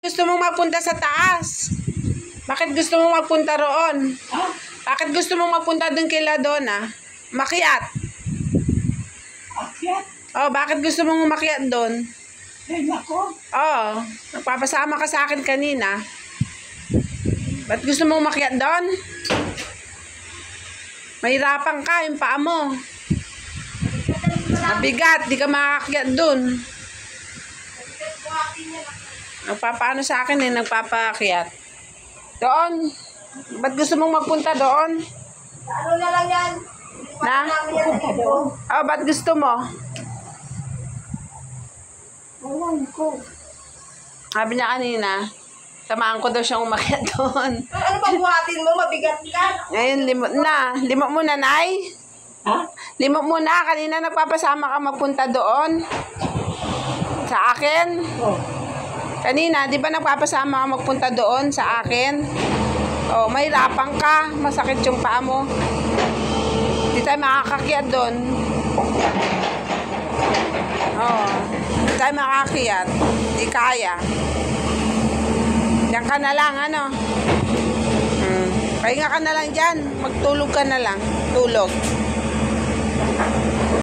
Gusto mong magpunta sa taas? Bakit gusto mong magpunta roon? Ha? Bakit gusto mong magpunta dun kay Ladona? Makiat. Akyat? Oh, bakit gusto mong umakyat doon? Ay, nako. Oh, nagpapasama ka sa akin kanina. Ba't gusto mong umakyat doon? Mahirapan ka, yung paa mo. Mabigat, di ka makakakyat doon. Nagpapaano sa akin nagpapaakyat. Doon. Ba't gusto mong magpunta doon? Ano na lang yan? Na? Oh, ba't gusto mo? Ewan ko. Sabi niya kanina, samahan ko daw siyang umakyat doon. Ano ba buhatin mo? Mabigat ka? Ngayon, limot na. Limot mo na, Nay? Ha? Limot mo na. Kanina nagpapasama ka magpunta doon. Sa akin. Oh. Kanina, di ba nagpapasama ka magpunta doon sa akin? Oh, mahirapan ka. Masakit yung paa mo. Di tayo makakakyat doon. Oh, di tayo makakakyat. Di kaya. Diyan ka na lang, ano? Pahinga ka na lang dyan. Magtulog ka na lang. Tulog.